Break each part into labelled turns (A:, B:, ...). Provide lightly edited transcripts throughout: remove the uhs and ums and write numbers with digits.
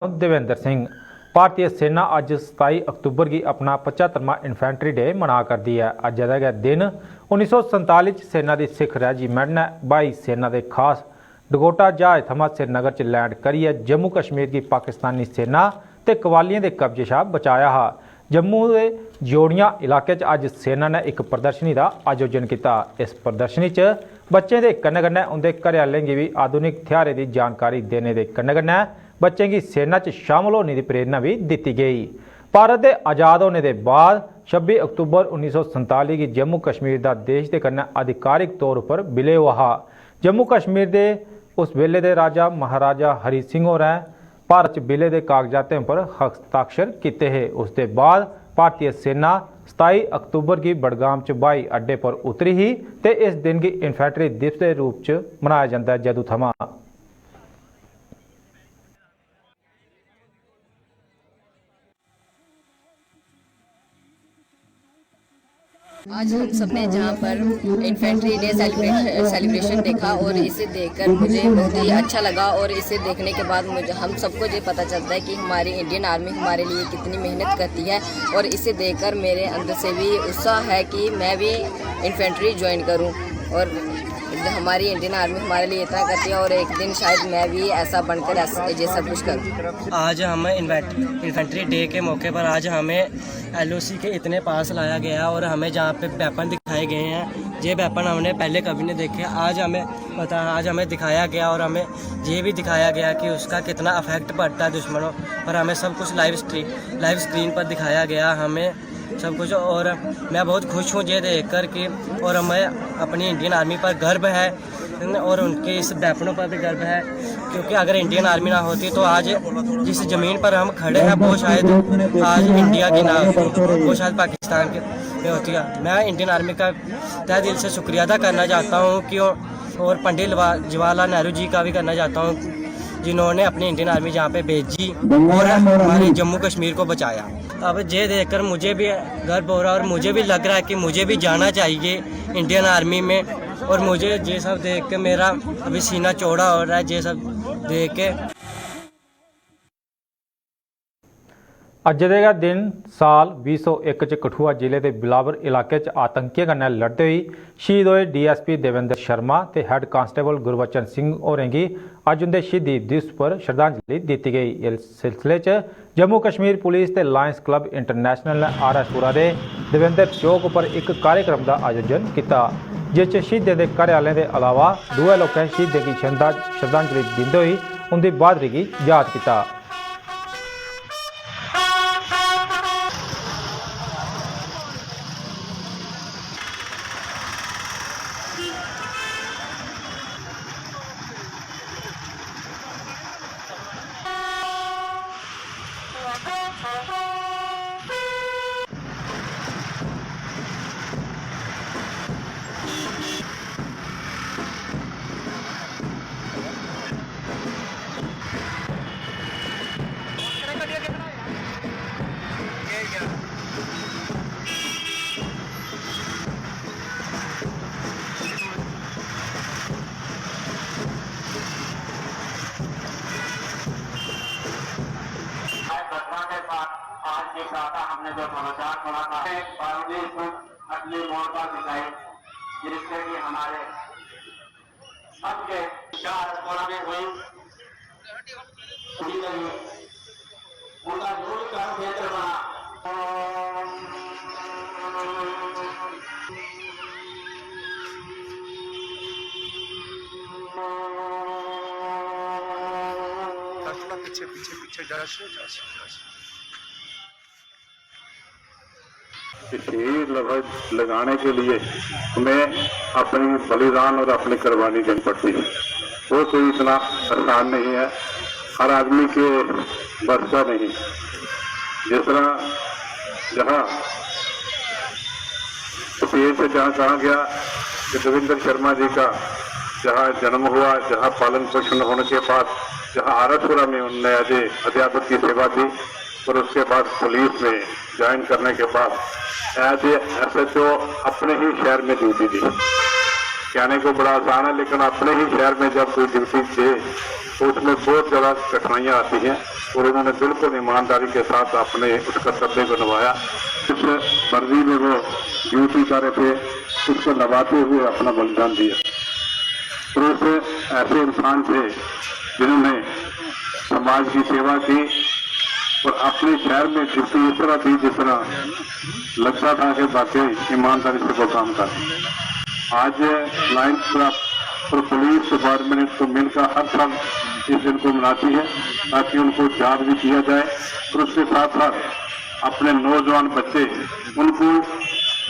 A: देवेंद्र सिंह। भारतीय सेना अज 27 अक्तूबर की अपना 75वां इन्फेंट्री डे मना करती है। अज का दिन 1947 सेना की सिख रेजीमेंट ने वायु सेना के खास डगोटा जहाज थमा श्रीनगर च लैंड करिए जम्मू कश्मीर की पाकिस्तानी सेना ते कवालियों के कब्जे शा बचाया हा। जम्मू के जोड़ियां इलाके अज सेना ने एक प्रदर्शनी का आयोजन किया। इस प्रदर्शनी च बच्चों के कन्ने कन्ने उनके घरआलें की भी आधुनिक हथियारों की जानकारी देने के कन्ने कन्ने बच्चों की सेना च शामिल होने की प्रेरणा भी दी गई। भारत के आज़ाद होने के बाद 26 अक्तूबर 1947 की जम्मू कश्मीर का देश के कन्ने आधिकारिक तौर पर विलय हुआ। जम्मू कश्मीर के उस वेले के राजा महाराजा हरी सिंह होरें भारत विलय के कागजातों पर हस्ताक्षर किए हैं। उसके बाद भारतीय सेना 27 अक्तूबर की बड़गाम च हवाई अड्डे पर उतरी ही ते इस दिन की इन्फेंट्री दिवस के रूप च मनाया जाता है। जदों थमा
B: आज हम सब ने जहाँ पर इन्फेंट्री डे सेलिब्रेशन देखा और इसे देखकर मुझे बहुत ही अच्छा लगा। और इसे देखने के बाद मुझे हम सबको ये पता चलता है कि हमारी इंडियन आर्मी हमारे लिए कितनी मेहनत करती है। और इसे देखकर मेरे अंदर से भी उत्साह है कि मैं भी इन्फेंट्री ज्वाइन करूं। और हमारी इंडियन आर्मी हमारे लिए इतना करती है और एक दिन शायद मैं भी ऐसा बनकर ये सब कुछ करूं।
C: आज हमें इन्फेंट्री डे के मौके पर आज हमें LOC के इतने पास लाया गया और हमें जहाँ पे वेपन दिखाए गए हैं, ये वेपन हमने पहले कभी नहीं देखे। आज हमें दिखाया गया और हमें ये भी दिखाया गया कि उसका कितना अफेक्ट पड़ता है दुश्मनों पर। हमें सब कुछ लाइव स्क्रीन पर दिखाया गया हमें सब कुछ। और मैं बहुत खुश हूँ ये देख कर कि और हमें अपनी इंडियन आर्मी पर गर्व है और उनके इस वेपनों पर भी गर्व है। क्योंकि अगर इंडियन आर्मी ना होती तो आज जिस ज़मीन पर हम खड़े हैं वो शायद आज इंडिया की ना होती, वो शायद पाकिस्तान के में होती है। मैं इंडियन आर्मी का तहे दिल से शुक्रिया अदा करना चाहता हूँ कि और पंडित जवाहरलाल नेहरू जी का भी करना चाहता हूँ जिन्होंने अपनी इंडियन आर्मी जहाँ पे भेजी और हमारे जम्मू कश्मीर को बचाया। अब ये देखकर मुझे भी गर्व हो रहा है और मुझे भी लग रहा है कि मुझे भी जाना चाहिए इंडियन आर्मी में। और मुझे ये सब देख के मेरा अभी सीना चौड़ा हो रहा है ये सब देख के।
A: अज का दिन साल 2001 च कठुआ जिले के बिलावर इलाके आतंकियों कन्नै लड़ते हुए शहीद हुए DSP देवेंद्र शर्मा ते हैड कांस्टेबल गुरबचन सिंह होरें गी अज उनके शहीदी दिवस पर श्रद्धांजलि दी गई। इस सिलसिले च जम्मू कश्मीर पुलिस ते लायंस क्लब इंटरनेशनल ने RS-पुरा के देवेंद्र चौक पर एक कार्यक्रम का आयोजन किया, जिस शहीदों के घरआलें के अलावा दूए लोगों शहीदों की श्रद्धांजलि दिंदे हुए उनकी बहादुरी की याद किया।
D: हमने जो समाचार पढ़ा था अगली मोर्चा दिखाई जिससे कि हमारे सबके चार में हुई उनका जो भी कर्म क्षेत्र बना
E: पीछे पीछे पीछे जा
F: तीर लगाने के लिए हमें अपनी बलिदान और अपनी कुर्बानी देनी पड़ती है। वो कोई इतना आसान नहीं है, हर आदमी के बस का नहीं। जिस तरह जहाँ शेर से जहाँ कहा गया कि देवेंद्र शर्मा जी का जहाँ जन्म हुआ, जहाँ पालन पोषण होने के बाद जहाँ RS-पुरा में उन्होंने अध्यापक की सेवा दी और उसके बाद पुलिस में ज्वाइन करने के बाद SHO अपने ही शहर में ड्यूटी दी। कहने को बड़ा आसान है लेकिन अपने ही शहर में जब कोई ड्यूटी दे तो उसमें बहुत ज़्यादा कठिनाइयाँ आती हैं और उन्होंने बिल्कुल ईमानदारी के साथ अपने उस कर्तव्य को निभाया। जिस वर्दी में वो ड्यूटी कर रहे थे उसको निभाते हुए अपना बलिदान दिया। तो उस ऐसे इंसान थे जिन्होंने समाज की सेवा की और अपने शहर में ड्यूटी इस तरह थी जिस तरह लगता था कि बाकी ईमानदारी से वो काम कर। आज लायंस क्लब और पुलिस डिपार्टमेंट को मिलकर हर साल इस दिन को मनाती है ताकि उनको याद भी किया जाए और उसके साथ साथ अपने नौजवान बच्चे उनको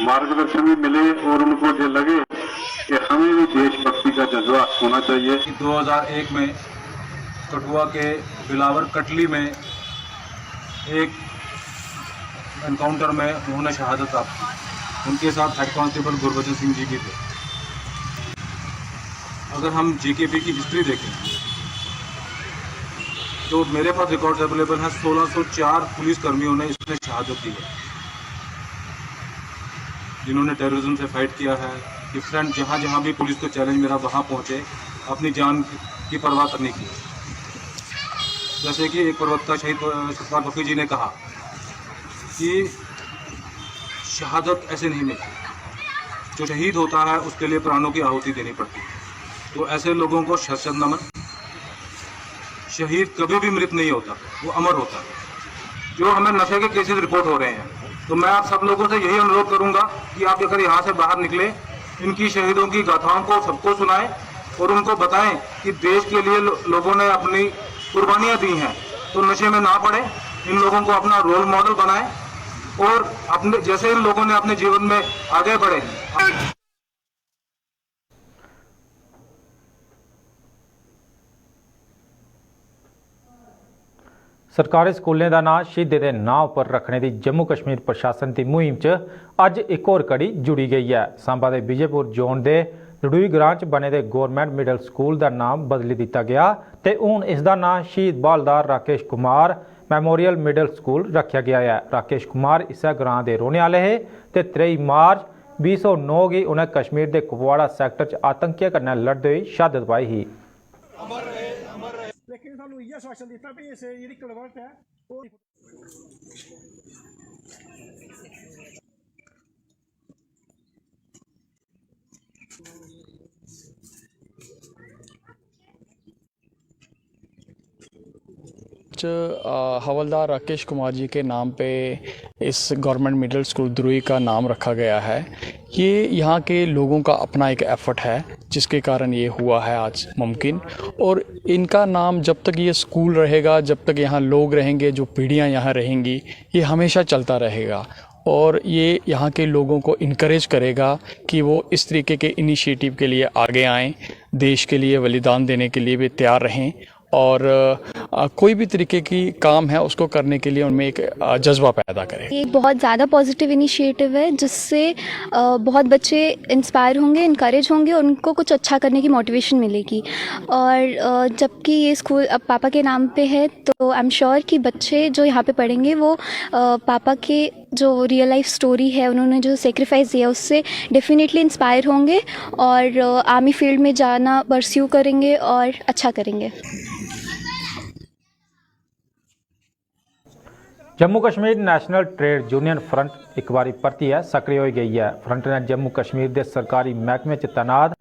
F: मार्गदर्शन भी मिले और उनको ये लगे कि हमें भी देशभक्ति का जज्बा होना चाहिए।
G: 2001 में कठुआ के बिलावर कटली में एक एनकाउंटर में उन्होंने शहादत प्राप्त की। उनके साथ हेड कांस्टेबल गुरबचन सिंह जी भी थे। अगर हम जेकेपी की हिस्ट्री देखें तो मेरे पास रिकॉर्ड्स अवेलेबल हैं। 1604 पुलिस कर्मियों ने इसमें शहादत दी है जिन्होंने टेररिज्म से फाइट किया है। डिफरेंट जहाँ जहाँ भी पुलिस को चैलेंज मेरा वहाँ पहुँचे, अपनी जान की परवाह करने की। जैसे कि एक प्रवक्ता शहीद सतपाल फकीर जी ने कहा कि शहादत ऐसे नहीं मिलती, जो शहीद होता है उसके लिए प्राणों की आहुति देनी पड़ती है। तो ऐसे लोगों को शत नमन। शहीद कभी भी मृत नहीं होता, वो अमर होता है। जो हमें नशे के केसेस रिपोर्ट हो रहे हैं, तो मैं आप सब लोगों से यही अनुरोध करूंगा कि आप अगर यहाँ से बाहर निकले, इनकी शहीदों की गाथाओं को सबको सुनाएं और उनको बताएं कि देश के लिए लोगों ने अपनी कुर्बानियाँ दी हैं, तो नशे में ना पड़े। इन लोगों को अपना रोल मॉडल बनाएं और अपने जैसे इन लोगों ने अपने जीवन में आगे बढ़े।
A: ਸਰਕਾਰੀ ਸਕੂਲਾਂ ਦਾ ਨਾਂ ਸ਼ਹੀਦ ਦੇ ਨਾਂ ਉੱਪਰ ਰੱਖਣੇ ਦੀ ਜੰਮੂ ਕਸ਼ਮੀਰ ਪ੍ਰਸ਼ਾਸਨ ਦੀ ਮੁਹਿੰਮ 'ਚ ਅੱਜ ਇੱਕ ਹੋਰ ਕੜੀ ਜੁੜੀ ਗਈ ਹੈ। ਸਾਂਬਾ ਦੇ ਵਿਜੇਪੁਰ ਜ਼ੋਨ ਦੇ ਰੜੂਈ ਗ੍ਰਾਂ 'ਚ ਬਣੇ ਦੇ ਗਵਰਨਮੈਂਟ ਮਿਡਲ ਸਕੂਲ ਦਾ ਨਾਮ ਬਦਲੀ ਦਿੱਤਾ ਗਿਆ ਤੇ ਹੁਣ ਇਸ ਦਾ ਨਾਂ ਸ਼ਹੀਦ Bahadur Rakesh Kumar memorial middle school ਰੱਖਿਆ ਗਿਆ ਹੈ। ਰਾਕੇਸ਼ ਕੁਮਾਰ ਇਸੇ ਗ੍ਰਾਂ ਦੇ ਰਹਿਣ ਵਾਲੇ ਹੈ ਤੇ 23 ਮਾਰਚ 2009 की उन्हें कश्मीर के कुपवाड़ा सैक्टर च आतंकियों कन्नै लड़ते हुए शहादत पाई ही।
H: लेकिन सानू इ'यै आश्वासन दिता भी इस जेह्ड़ी कलवट है वो
I: हवलदार राकेश कुमार जी के नाम पे इस गवर्नमेंट मिडिल स्कूल द्रुई का नाम रखा गया है। ये यहाँ के लोगों का अपना एक एफर्ट है जिसके कारण ये हुआ है आज मुमकिन। और इनका नाम जब तक ये स्कूल रहेगा, जब तक यहाँ लोग रहेंगे, जो पीढ़ियाँ यहाँ रहेंगी, ये हमेशा चलता रहेगा। और ये यहाँ के लोगों को इनकरेज करेगा कि वो इस तरीके के इनिशिएटिव के लिए आगे आएँ, देश के लिए बलिदान देने के लिए भी तैयार रहें और कोई भी तरीके की काम है उसको करने के लिए उनमें एक जज्बा पैदा करें।
J: ये बहुत ज़्यादा पॉजिटिव इनिशिएटिव है जिससे बहुत बच्चे इंस्पायर होंगे, इनकरेज होंगे और उनको कुछ अच्छा करने की मोटिवेशन मिलेगी। और जबकि ये स्कूल अब पापा के नाम पे है तो आई एम श्योर कि बच्चे जो यहाँ पे पढ़ेंगे वो पापा के जो रियल लाइफ स्टोरी है, उन्होंने जो सेक्रीफाइस दिया उससे डेफिनेटली इंस्पायर होंगे और आर्मी फील्ड में जाना परस्यू करेंगे और अच्छा करेंगे।
A: Jammu Kashmir national trade union front एक बार परतियै सक्रिय हो गई है। फ्रंट ने जम्मू कश्मीर के सरकारी महकमे च तैनात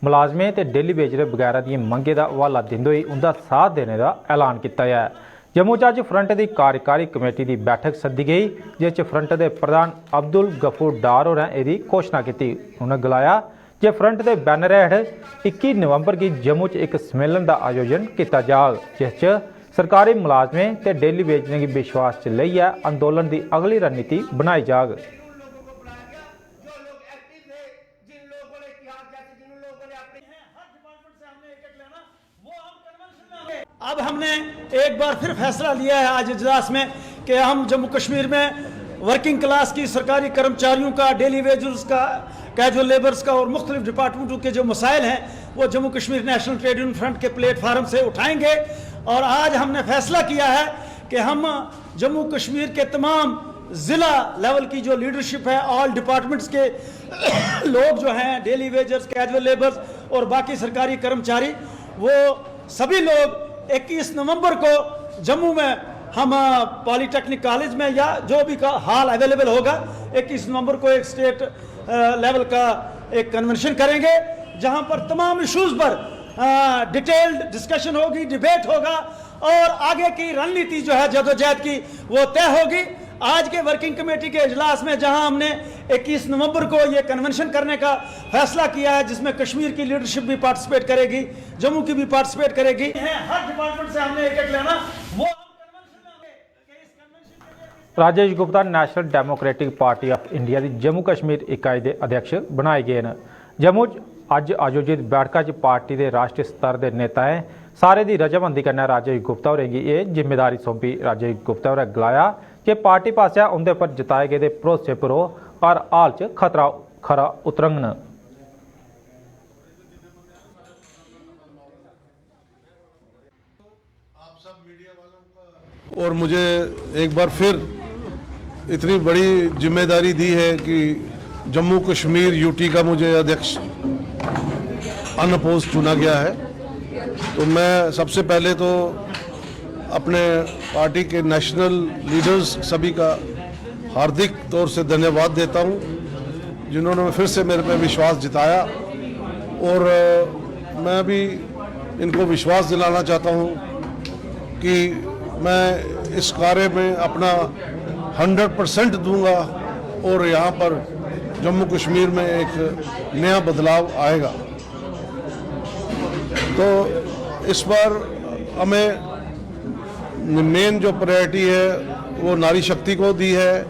A: मुलाजमें ते डेली वेजर वगैरह दी मंगे का हवाला देंदे हुए उनका साथ देने का ऐलान किया है। जम्मू च अज फ्रंट की कार्यकारी कमेटी की बैठक सद्दी गई जिस फ्रंट के प्रधान अब्दुल गफूर डार होरें इसकी घोषणा की। उन्होंने गलाया कि फ्रंट के बैनर हेठ 21 नवंबर की जम्मू च एक सम्मेलन का आयोजन किया जाग जिस सरकारी मुलाजमें ते डेली वेजरें की विश्वास च लेइयै अंदोलन की अगली रणनीति बनाई जाग।
H: अब हमने एक बार फिर फैसला लिया है आज इजलास में कि हम जम्मू कश्मीर में वर्किंग क्लास की सरकारी कर्मचारियों का, डेली वेजर्स का, कैजुअल लेबर्स का और मुख्तलिफ डिपार्टमेंटों के जो मसाइल हैं वो Jammu Kashmir national trade union front के प्लेटफार्म से उठाएंगे। और आज हमने फैसला किया है कि हम जम्मू कश्मीर के तमाम ज़िला लेवल की जो लीडरशिप है, ऑल डिपार्टमेंट्स के लोग जो हैं, डेली वेजर्स, कैजुअल लेबर्स और बाकी सरकारी कर्मचारी, वो सभी लोग 21 नवंबर को जम्मू में हम पॉलीटेक्निक कॉलेज में या जो भी का हॉल अवेलेबल होगा 21 नवंबर को एक स्टेट लेवल का एक कन्वेंशन करेंगे, जहां पर तमाम इश्यूज पर डिटेल्ड डिस्कशन होगी, डिबेट होगा और आगे की रणनीति जो है जदोजहद की वो तय होगी। आज के वर्किंग कमेटी के इजलास में जहां हमने 21 नवंबर को ये कन्वेंशन करने का फैसला किया है, जिसमें कश्मीर की लीडरशिप भी पार्टिसिपेट करेगी, जम्मू की भी पार्टिसिपेट करेगी, हर डिपार्टमेंट से हमने एक लेना वो
A: Rajesh Gupta national democratic party of India की जम्मू कश्मीर इकाई के अध्यक्ष बनाए गए हैं। जम्मू अज आयोजित बैठक च पार्टी के राष्ट्रीय स्तर के नेताएं सारे की रजामंदी कन्नै राजेश गुप्ता होरें गी ये जिम्मेदारी सौंपी। राजेश गुप्ता होरें गलाया कि पार्टी पासेआ उंदे पर जताए गए भरोसे पर हर हाल च खरा उतरंगन।
K: और मुझे एक बार फिर इतनी बड़ी जिम्मेदारी दी है कि जम्मू कश्मीर यूटी का मुझे अध्यक्ष अनअपोज चुना गया है। तो मैं सबसे पहले तो अपने पार्टी के नेशनल लीडर्स सभी का हार्दिक तौर से धन्यवाद देता हूं, जिन्होंने फिर से मेरे पे विश्वास जताया। और मैं भी इनको विश्वास दिलाना चाहता हूं कि मैं इस कार्य में अपना 100% दूंगा और यहाँ पर जम्मू कश्मीर में एक नया बदलाव आएगा। तो इस बार हमें मेन जो प्रायोरिटी है वो नारी शक्ति को दी है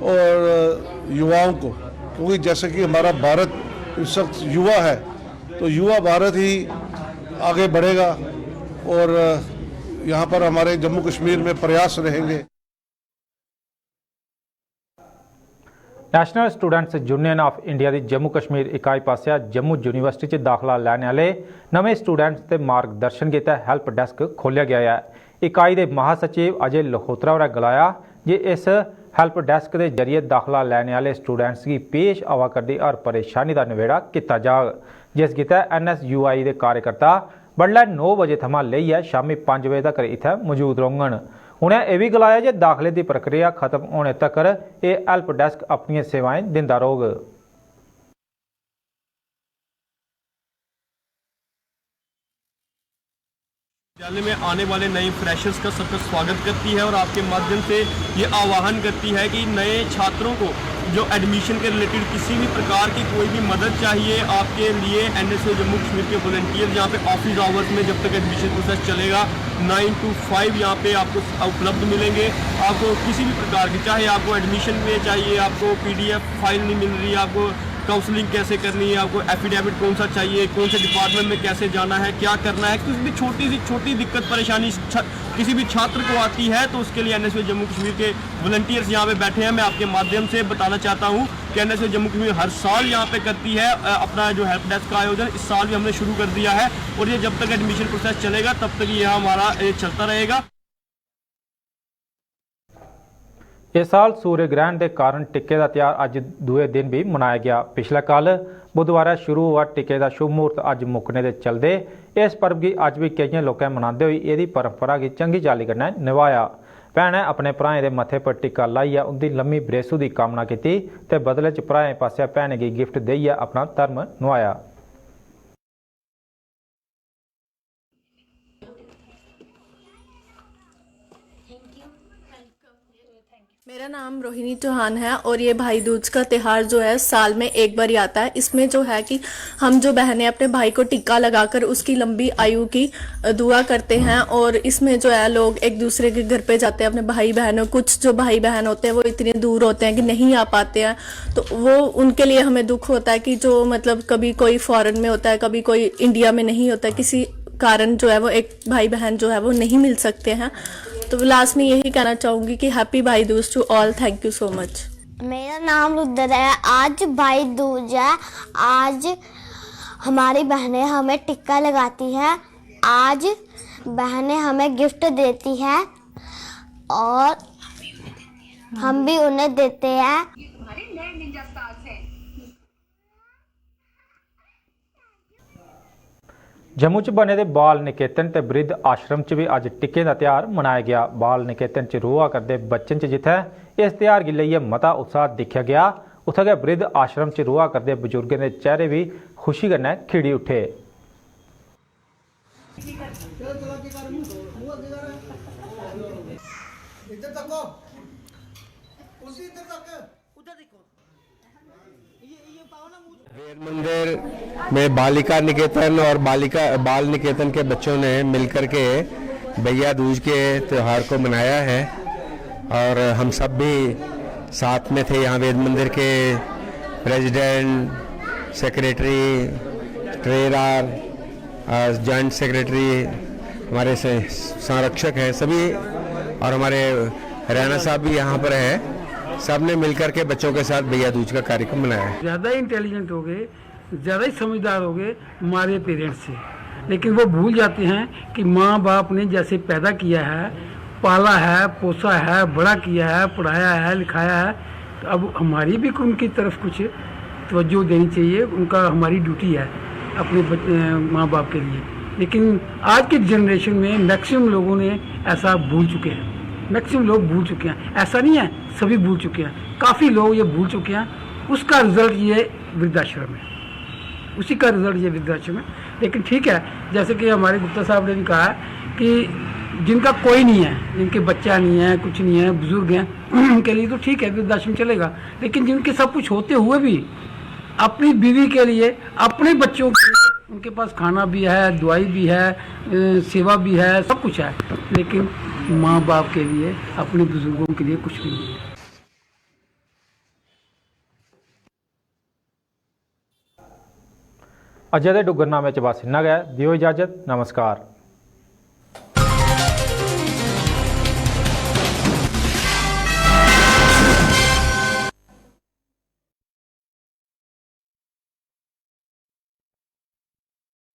K: और युवाओं को, क्योंकि जैसे कि हमारा भारत इस वक्त युवा है, तो युवा भारत ही आगे बढ़ेगा और यहाँ पर हमारे जम्मू कश्मीर में प्रयास रहेंगे।
A: National students union of India की जम्मू कश्मीर इकाई पासिया जम्मू यूनीवर्सिटी च दाखला लैने वाले नवे स्टूडेंट्स के मार्गदर्शन के तहत हैल्प डेस्क खोलिया गया है। इकाई के महासचिव अजय लहोत्रा होरें गलाया कि इस हैल्प डेस्क के जरिए दाखला लैने वाले स्टूडेंट्स की पेश आवा करदी हर परेशानी का नवेड़ा किया जाग, जिस गितै NSUI के कार्यकर्ता बडलै 9 बजे थमां लेइयै शामी 5 बजे तक इत्थै मौजूद रौह्ङन। उन्हें यह भी गलाया कि दाखले की प्रक्रिया खत्म होने तक ये हैल्प डेस्क अपनी सेवाएं दिंदा रहोग।
L: विद्यालय में आने वाले नए फ्रेशर्स का सबका स्वागत करती है और आपके माध्यम से ये आह्वान करती है कि नए छात्रों को जो एडमिशन के रिलेटेड किसी भी प्रकार की कोई भी मदद चाहिए, आपके लिए NSO जम्मू कश्मीर के वॉलंटियर यहाँ पे ऑफिस आवर्स में जब तक एडमिशन प्रोसेस चलेगा 9 to 5 यहाँ पे आपको उपलब्ध मिलेंगे। आपको किसी भी प्रकार की, चाहे आपको एडमिशन में चाहिए, आपको PDF फाइल नहीं मिल रही, आपको काउंसलिंग कैसे करनी है, आपको एफिडेविट कौन सा चाहिए, कौन से डिपार्टमेंट में कैसे जाना है, क्या करना है, किसी भी छोटी सी छोटी दिक्कत परेशानी किसी भी छात्र को आती है तो उसके लिए NSO जम्मू कश्मीर के वॉलंटियर्स यहाँ पे बैठे हैं। मैं आपके माध्यम से बताना चाहता हूँ कि NSO जम्मू कश्मीर हर साल यहाँ पे करती है अपना जो हेल्प डेस्क का आयोजन। इस साल भी हमने शुरू कर दिया है और ये जब तक एडमिशन प्रोसेस चलेगा तब तक ये हमारा चलता रहेगा।
A: इस साल सूर्य ग्रहण के कारण टिक्के का त्यौहार अज दूए दिन भी मनाया गया। पिछले कल बुधवार शुरू हुआ टिक्के का शुभ मुहूर्त अज मुकने के चलते इस पर्व की अज भी कई लोगों मनाते हुए यदि परंपरा की चंगी चाली कन्नै निभाया। भैनें अपने भ्राएं के मत्थे पर टिक्का लाइया उनकी लम्मी बरेसू की कामना की ते बदले च भ्राएं पासे भैनें की गिफ्ट देइयै अपना धर्म निभाया।
M: मेरा नाम रोहिणी चौहान है और ये भाई दूज का त्यौहार जो है साल में एक बार ही आता है। इसमें जो है कि हम जो बहनें अपने भाई को टिक्का लगाकर उसकी लंबी आयु की दुआ करते हैं और इसमें जो है लोग एक दूसरे के घर पे जाते हैं अपने भाई बहनों। कुछ जो भाई बहन होते हैं वो इतने दूर होते हैं कि नहीं आ पाते हैं, तो वो उनके लिए हमें दुख होता है कि जो मतलब कभी कोई फॉरेन में होता है, कभी कोई इंडिया में नहीं होता, किसी कारण जो है वो एक भाई बहन जो है वो नहीं मिल सकते हैं। तो लास्ट में यही कहना चाहूँगी कि happy Bhai Dooj to all. Thank you so much.
N: मेरा नाम रुद्र है। आज भाई दूज है। आज हमारी बहनें हमें टिक्का लगाती है, आज बहनें हमें गिफ्ट देती है और हम भी उन्हें देते हैं।
A: जम्मू च बने दे बाल निकेतन ते बृद्ध आश्रम च भी अज टिक्के का त्यौहार मनाया गया। बाल निकेतन च रोआ करते बच्चन च जिथे इस त्यौहार गी लेइयै मता उत्साह दिखा गया, उत्थे गै बृद्ध आश्रम च रोआ करते बजुर्गों के चेहरे भी खुशी कन्नै खिड़ी उठे।
O: वेद मंदिर में बालिका निकेतन और बाल निकेतन के बच्चों ने मिलकर के भैया दूज के त्यौहार को मनाया है और हम सब भी साथ में थे। यहाँ वेद मंदिर के president, secretary, treasurer, joint secretary, हमारे संरक्षक हैं सभी, और हमारे रैना साहब भी यहाँ पर है। सब ने मिलकर के बच्चों के साथ भैया दूज का कार्यक्रम मनाया है।
P: ज़्यादा इंटेलिजेंट हो गए, ज़्यादा ही समझदार हो गए हमारे पेरेंट्स से, लेकिन वो भूल जाते हैं कि माँ बाप ने जैसे पैदा किया है, पाला है, पोसा है, बड़ा किया है, पढ़ाया है, लिखाया है, तो अब हमारी भी उनकी तरफ कुछ तवज्जो देनी चाहिए। उनका हमारी ड्यूटी है अपने माँ बाप के लिए। लेकिन आज के जनरेशन में मैक्सिमम लोगों ने ऐसा भूल चुके हैं, मैक्सिमम लोग भूल चुके हैं। ऐसा नहीं है सभी भूल चुके हैं, काफ़ी लोग ये भूल चुके हैं। उसका रिजल्ट ये वृद्धाश्रम है, उसी का रिजल्ट ये वृद्धाश्रम है। लेकिन ठीक है, जैसे कि हमारे गुप्ता साहब ने भी कहा कि जिनका कोई नहीं है, जिनके बच्चा नहीं है, कुछ नहीं है, बुजुर्ग हैं, उनके लिए तो ठीक है वृद्धाश्रम चलेगा। लेकिन जिनके सब कुछ होते हुए भी अपनी बीवी के लिए, अपने बच्चों के, उनके पास खाना भी है, दवाई भी है, सेवा भी है, सब कुछ है, लेकिन माँ बाप के लिए, अपने बुजुर्गों के लिए कुछ भी नहीं है।
A: अजय के डुगरनामे च बस इन्ना गै। दियो इजाजत, नमस्कार।